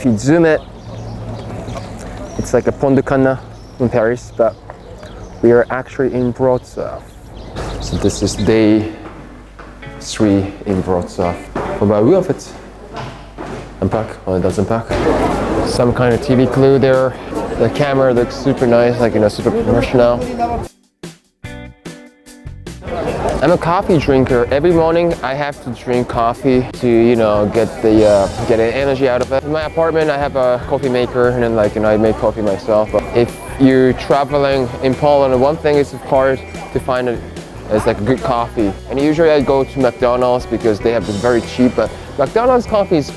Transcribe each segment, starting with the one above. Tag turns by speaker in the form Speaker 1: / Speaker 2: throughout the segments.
Speaker 1: if you zoom it, it's like a Pont de Cannes in Paris, but we are actually in Wrocław. So this is day 3 in Wrocław. Oh bah oui en fait. Unpack, oh it does unpack. Some kind of TV clue there. The camera looks super nice, like, you know, super professional. I'm a coffee drinker. Every morning I have to drink coffee to, you know, get the energy out of it. In my apartment I have a coffee maker, and then, like, you know, I make coffee myself. But if you're traveling in Poland, one thing is hard to find it's like a good coffee. And usually I go to McDonald's because they have this very cheap, but McDonald's coffee is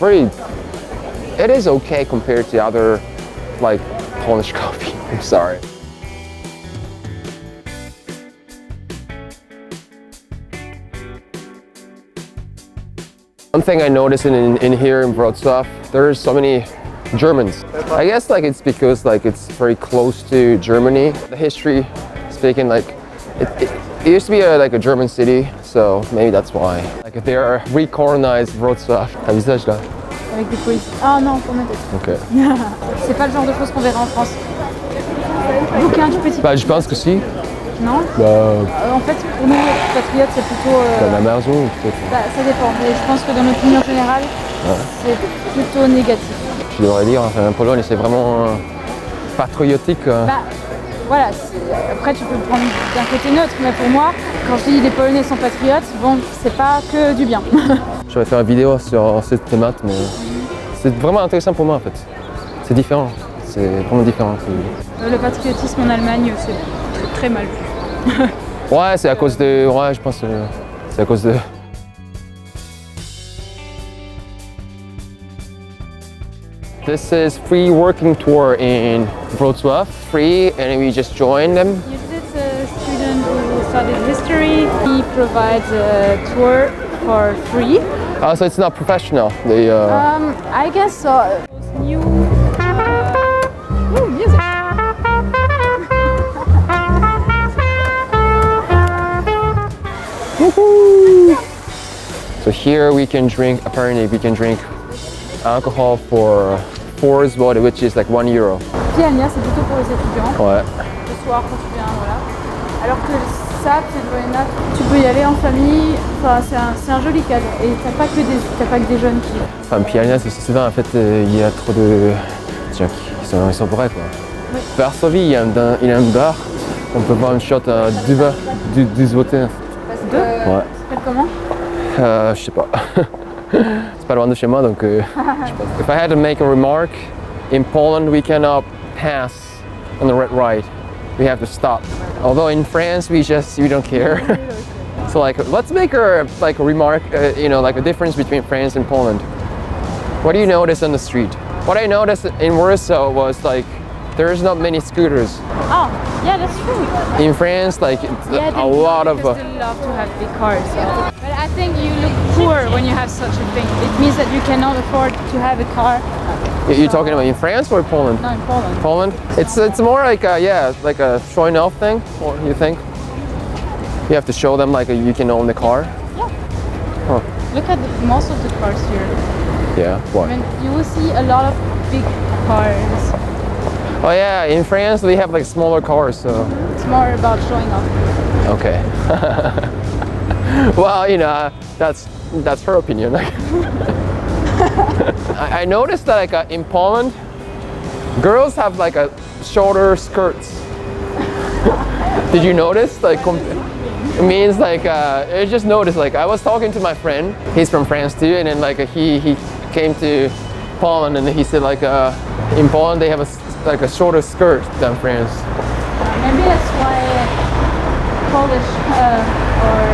Speaker 1: it is okay compared to other, like, Polish coffee. I'm sorry. One thing I noticed in here in Wrocław, there's so many Germans. I guess, like, it's because, like, it's very close to Germany. The history speaking, like, it used to be like a German city, so maybe that's why. Like, they are recolonized Wrocław. T'as vu ça, là?
Speaker 2: Avec des policiers. Ah non, pour ma tête.
Speaker 1: Ok.
Speaker 2: C'est pas le genre de choses qu'on verrait en France. Bouquin du petit.
Speaker 1: Bah, je pense que si.
Speaker 2: Non. En fait, pour nous, patriote, c'est plutôt.
Speaker 1: Dans la maison, peut-être.
Speaker 2: Bah, ça dépend. Mais je pense que dans l'opinion générale, c'est plutôt négatif.
Speaker 1: Je devrais dire, en Pologne, c'est vraiment patriotique.
Speaker 2: Bah, voilà. Après, tu peux le prendre d'un côté neutre, mais pour moi, quand je dis les Polonais sont patriotes, bon, c'est pas que du bien.
Speaker 1: J'aurais fait une vidéo sur cette thématique, mais c'est vraiment intéressant pour moi en fait. C'est différent, c'est vraiment différent.
Speaker 2: Le patriotisme en Allemagne, c'est très mal vu.
Speaker 1: Ouais, c'est à cause de... Ouais, je pense que c'est à cause de... This is free working tour in Wrocław, free, and we just joined them.
Speaker 2: Usually it's a student who studied history. He provides a tour for free.
Speaker 1: Oh, so it's not professional. They,
Speaker 2: I guess so. New music.
Speaker 1: Woohoo! So here we can drink, apparently we can drink alcohol for 4 zloty, which is like €1.
Speaker 2: Piania, c'est plutôt pour les étudiants.
Speaker 1: Ouais.
Speaker 2: Le soir quand tu viens, voilà. Alors que ça, tu peux y aller en famille. Enfin, c'est un joli cadre. Et t'as pas que des jeunes qui.
Speaker 1: Enfin, Piania, c'est souvent en fait, il y a trop de gens qui sont vrais quoi.
Speaker 2: Oui.
Speaker 1: Varsovie, il y a un bar. On peut boire une shot à 2 zloty.
Speaker 2: Parce que.
Speaker 1: Ouais.
Speaker 2: Ça s'appelle comment?
Speaker 1: Je sais pas. C'est pas loin de chez moi, donc je sais pas. If I had to make a remark, in Poland we cannot pass on the red light. We have to stop. Although in France we don't care. So like, let's make a remark, you know, like a difference between France and Poland. What do you notice on the street? What I noticed in Warsaw was like there's not many scooters.
Speaker 2: Oh, yeah, that's true.
Speaker 1: In France, like
Speaker 2: Yeah,
Speaker 1: a lot of.
Speaker 2: They still love to have big cars. So. But I think you look poor when you have such a thing. It means that you cannot afford to have a car.
Speaker 1: You're talking about in France or Poland?
Speaker 2: No, in Poland.
Speaker 1: Poland? It's more like like a showing off thing, or you think? You have to show them like you can own the car?
Speaker 2: Yeah.
Speaker 1: Huh.
Speaker 2: Look at most of the cars here.
Speaker 1: Yeah, what?
Speaker 2: I mean, you will see a lot of big cars.
Speaker 1: Oh yeah, in France we have like smaller cars, so...
Speaker 2: It's more about showing off.
Speaker 1: Okay. Well, you know, that's her opinion. I noticed that like in Poland, girls have like a shorter skirts. Did you notice? Like, it means like I just noticed. Like, I was talking to my friend. He's from France too, and then like he came to Poland, and he said like in Poland they have a shorter skirt than France.
Speaker 2: Maybe that's why Polish or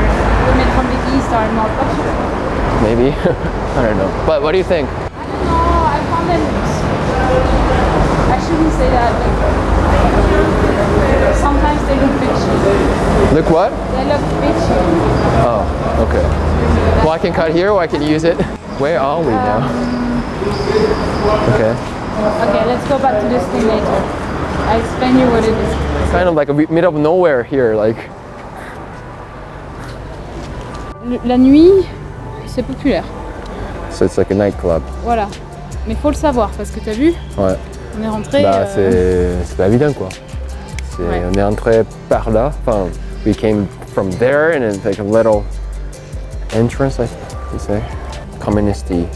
Speaker 2: women from the East are more popular.
Speaker 1: Maybe. I don't know. But what do you think?
Speaker 2: I don't know. I found them. I shouldn't say that. But sometimes they look bitchy.
Speaker 1: Look what?
Speaker 2: They look bitchy.
Speaker 1: Oh, okay. Well, I can cut here or I can use it. Where are we now? Okay.
Speaker 2: Okay, let's go back to this thing later. I'll explain you what it is.
Speaker 1: It's kind of like a middle of nowhere here, like.
Speaker 2: La nuit, c'est populaire.
Speaker 1: So it's like a nightclub.
Speaker 2: Voilà. Mais faut le savoir parce que t'as vu,
Speaker 1: Ouais.
Speaker 2: on est rentré.
Speaker 1: Bah, c'est pas évident quoi.
Speaker 2: Ouais.
Speaker 1: On est entré par là. Enfin, we came from there and it's like a little entrance, I you say. Community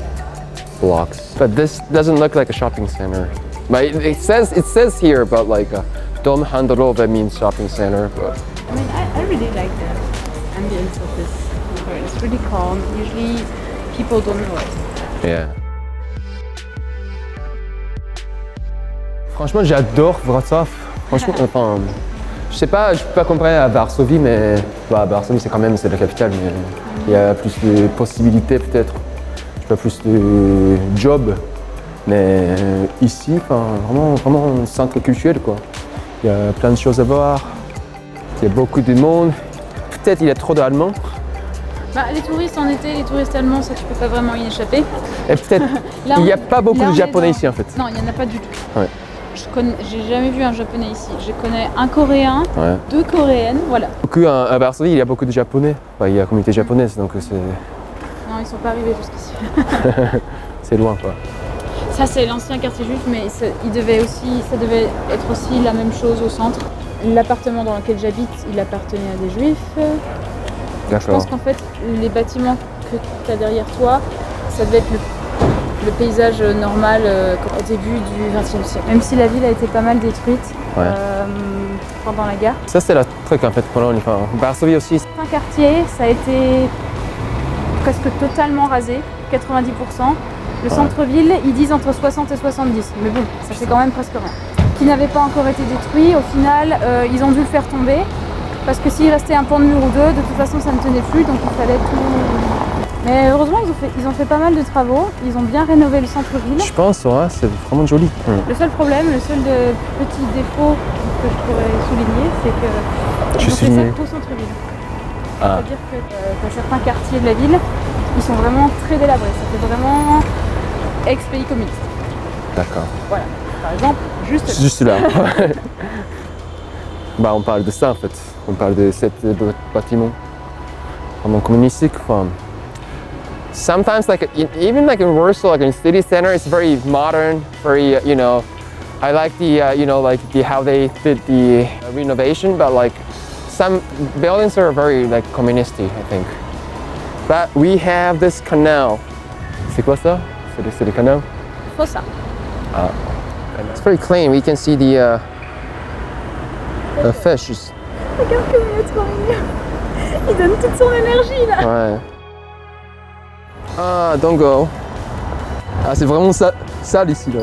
Speaker 1: blocks. But this doesn't look like a shopping center. But it says here about like Dom Handorove means shopping center. But
Speaker 2: I mean, I really like the ambience of this square. It's really calm. Usually people don't know it.
Speaker 1: yeah. Franchement, j'adore Wrocław. Franchement, enfin, je sais pas, je peux pas comparer à Varsovie, mais bah, Varsovie c'est quand même c'est la capitale, mais il y a plus de possibilités peut-être, je sais pas, plus de jobs. Mais ici, enfin, vraiment un centre culturel quoi. Il y a plein de choses à voir. Il y a beaucoup de monde. Peut-être il y a trop d'Allemands.
Speaker 2: Bah, les touristes en été, les touristes allemands, ça tu peux pas vraiment y échapper.
Speaker 1: Et peut-être
Speaker 2: Là,
Speaker 1: il n'y a
Speaker 2: on-
Speaker 1: pas beaucoup
Speaker 2: là,
Speaker 1: de
Speaker 2: on est
Speaker 1: Japonais
Speaker 2: dans-
Speaker 1: ici en fait.
Speaker 2: Non, il n'y en a pas du tout.
Speaker 1: Ouais.
Speaker 2: J'ai jamais vu un japonais ici. Je connais un coréen,
Speaker 1: Ouais.
Speaker 2: 2 coréennes, voilà.
Speaker 1: Beaucoup à Varsovie, il y a beaucoup de Japonais. Enfin, il y a la communauté japonaise, donc
Speaker 2: Non, ils sont pas arrivés jusqu'ici.
Speaker 1: c'est loin quoi.
Speaker 2: Ça, c'est l'ancien quartier juif, mais ça devait être aussi la même chose au centre. L'appartement dans lequel j'habite, il appartenait à des juifs. Je
Speaker 1: D'accord.
Speaker 2: pense qu'en fait, les bâtiments que tu as derrière toi, ça devait être le paysage normal au début du XXe siècle. Même si la ville a été pas mal détruite
Speaker 1: Ouais.
Speaker 2: pendant la guerre.
Speaker 1: Ça c'est le truc en fait, Pologne, enfin Varsovie aussi.
Speaker 2: Un quartier, ça a été presque totalement rasé, 90%. Le centre-ville, ils disent entre 60 et 70, mais bon, ça fait quand même presque rien. Qui n'avait pas encore été détruit, au final, ils ont dû le faire tomber, parce que s'il restait un pan de mur ou deux, de toute façon ça ne tenait plus, donc il fallait tout... Mais heureusement, ils ont fait pas mal de travaux, ils ont bien rénové le centre-ville.
Speaker 1: Je pense, ouais, c'est vraiment joli.
Speaker 2: Le seul problème, le seul petit défaut que je pourrais souligner, c'est que
Speaker 1: Je
Speaker 2: ils ont fait
Speaker 1: souligne.
Speaker 2: ça qu'au centre-ville.
Speaker 1: Ah.
Speaker 2: C'est-à-dire que tu as certains quartiers de la ville, ils sont vraiment très délabrés. Ça fait vraiment ex-pays communiste.
Speaker 1: D'accord.
Speaker 2: Voilà. Par exemple, juste
Speaker 1: C'est juste là. Bah on parle de ça en fait. On parle de cet bâtiment. Vraiment communistique. Enfin, sometimes like even like in Warsaw, like in city center, it's very modern, very you know. I like the you know like the how they did the renovation, but like some buildings are very like communistic, I think. But we have this canal. C'est quoi ça? C'est le canal?
Speaker 2: Fossa.
Speaker 1: It's very clean. We can see the fishes.
Speaker 2: Regarde comme il est trop mignon. Il donne toute son énergie là.
Speaker 1: Ouais. Ah, don't go. Ah, c'est vraiment sale ici là.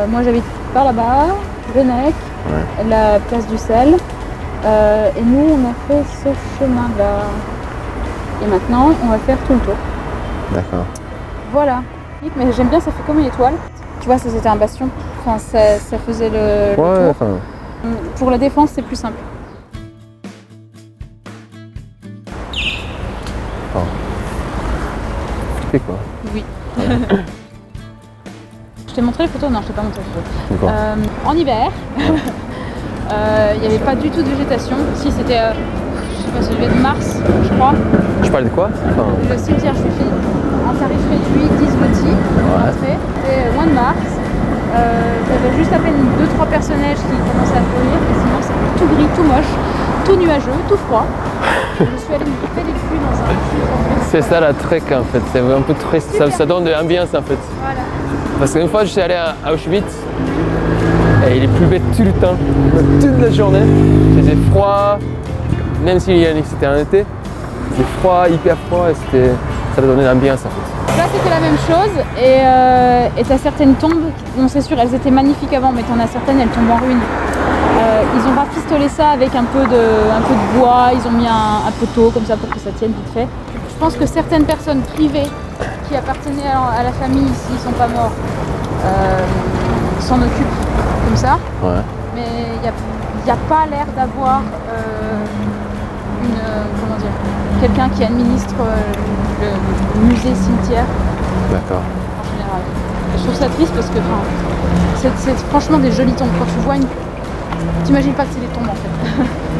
Speaker 2: Moi j'habite par là-bas, Venec, la place du sel. Et nous on a fait ce chemin-là. Et maintenant on va faire tout le tour.
Speaker 1: D'accord.
Speaker 2: Voilà. Mais j'aime bien, ça fait comme une étoile. Tu vois, ça c'était un bastion. Enfin, ça faisait le
Speaker 1: Ouais,
Speaker 2: tour.
Speaker 1: enfin.
Speaker 2: Pour la défense, c'est plus simple.
Speaker 1: C'est quoi?
Speaker 2: Oui. Je t'ai montré les photos? Non, je t'ai pas montré les photos.
Speaker 1: D'accord.
Speaker 2: En hiver, il n'y avait pas du tout de végétation. Si, c'était, je sais pas, ça devait être mars, je crois.
Speaker 1: Tu parles de quoi? Enfin,
Speaker 2: Le cimetière juif en tarif réduit, 10 zloty, entrée. C'était mois de mars. J'avais juste à peine 2-3 personnages qui commençaient à fleurir. Et sinon, c'était tout gris, tout moche, tout nuageux, tout froid. Je me suis allée me couper les culs dans un petit
Speaker 1: c'est ça la trick en fait. C'est un peu triste. Ça donne de l'ambiance en fait.
Speaker 2: Voilà.
Speaker 1: Parce qu'une fois, je suis allé à Auschwitz et il pleuvait tout le temps, toute la journée. Il faisait froid, même si c'était en été. Il faisait froid, hyper froid et ça donnait l'ambiance en fait.
Speaker 2: Là, c'était la même chose. Et t'as certaines tombes, bon, c'est sûr, elles étaient magnifiques avant, mais t'en as certaines, elles tombent en ruine. Ils ont rafistolé ça avec un peu de bois, ils ont mis un poteau comme ça pour que ça tienne vite fait. Je pense que certaines personnes privées qui appartenaient à la famille, s'ils sont pas morts, s'en occupent comme ça.
Speaker 1: Ouais.
Speaker 2: Mais il n'y a pas l'air d'avoir comment dire, quelqu'un qui administre le musée cimetière
Speaker 1: D'accord.
Speaker 2: en général. Et je trouve ça triste parce que C'est franchement des jolies tombes. Quand tu vois une... T'imagines pas que c'est des tombes en fait.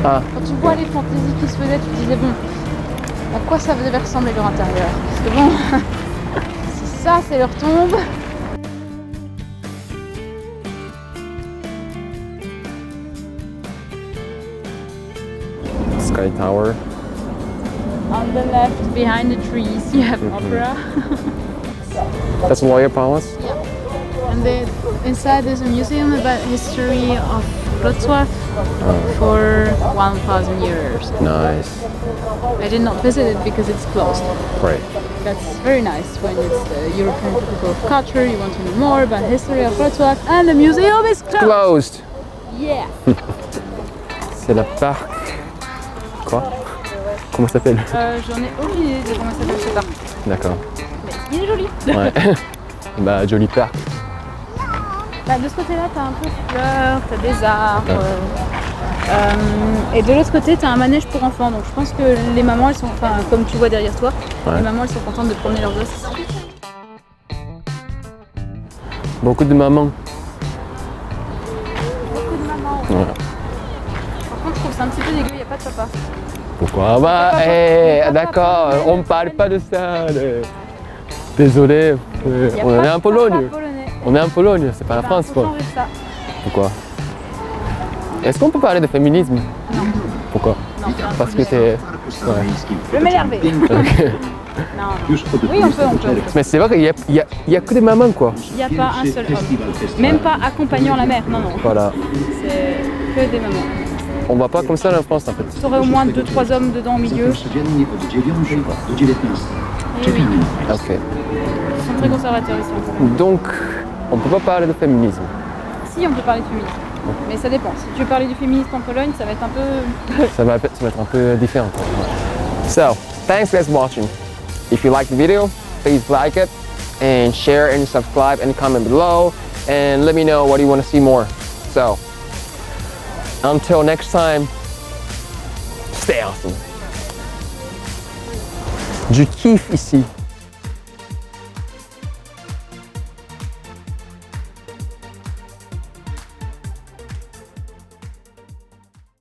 Speaker 1: Ah,
Speaker 2: Quand tu vois les fantaisies qui se faisaient, tu te disais bon, à quoi ça devait ressembler leur intérieur? Parce que bon, si ça c'est leur tombe.
Speaker 1: Sky Tower.
Speaker 2: On the left, behind the trees, you have opera.
Speaker 1: That's Warrior Palace.
Speaker 2: And then inside there's a museum about history of Wrocław for 1,000 years.
Speaker 1: Nice.
Speaker 2: I did not visit it because it's closed.
Speaker 1: Great.
Speaker 2: That's very nice when it's the European typical culture, you want to know more about history of Wrocław, and the museum is closed.
Speaker 1: Closed.
Speaker 2: Yeah.
Speaker 1: C'est la parc. Quoi? Comment ça s'appelle?
Speaker 2: J'en ai aucune idée de comment s'appelle ce parc.
Speaker 1: D'accord.
Speaker 2: Mais il est joli.
Speaker 1: Ouais. Bah, joli parc.
Speaker 2: Bah, de ce côté-là, t'as un peu de fleurs, t'as des arbres. Et de l'autre côté, t'as un manège pour enfants. Donc je pense que les mamans, elles sont, enfin, comme tu vois derrière toi, les mamans, elles sont contentes de promener leurs gosses.
Speaker 1: Beaucoup de mamans.
Speaker 2: Beaucoup de mamans.
Speaker 1: Ouais.
Speaker 2: Par contre, je trouve c'est un petit peu dégueu, il n'y a pas de papa.
Speaker 1: Pourquoi? Bah, d'accord, on ne parle pas de ça. Désolé, on est en Pologne. On est en Pologne, c'est pas la France, quoi.
Speaker 2: Ça.
Speaker 1: Pourquoi? Est-ce qu'on peut parler de féminisme?
Speaker 2: Non.
Speaker 1: Pourquoi?
Speaker 2: Non,
Speaker 1: Parce que t'es... Ouais.
Speaker 2: Je vais m'énerver.
Speaker 1: Ok.
Speaker 2: Non, non. Oui, on peut.
Speaker 1: Mais c'est vrai qu'il y a que des mamans, quoi.
Speaker 2: Il n'y a pas un seul homme. Même pas accompagnant la mère, non.
Speaker 1: Voilà.
Speaker 2: C'est que des mamans.
Speaker 1: On voit pas comme ça en France, en fait.
Speaker 2: Tu aurais au moins 2-3 hommes dedans au milieu. Et oui,
Speaker 1: Ok.
Speaker 2: ils sont très conservateurs ici en Pologne.
Speaker 1: Donc, on peut pas parler de féminisme.
Speaker 2: Si, on peut parler de féminisme. Mais ça dépend. Si tu veux parler du féminisme en Pologne, ça va être un peu...
Speaker 1: Ça va être un peu différent. So, thanks guys for watching. If you like the video, please like it and share and subscribe and comment below and let me know what you want to see more. So, until next time, stay awesome. Je kiffe ici.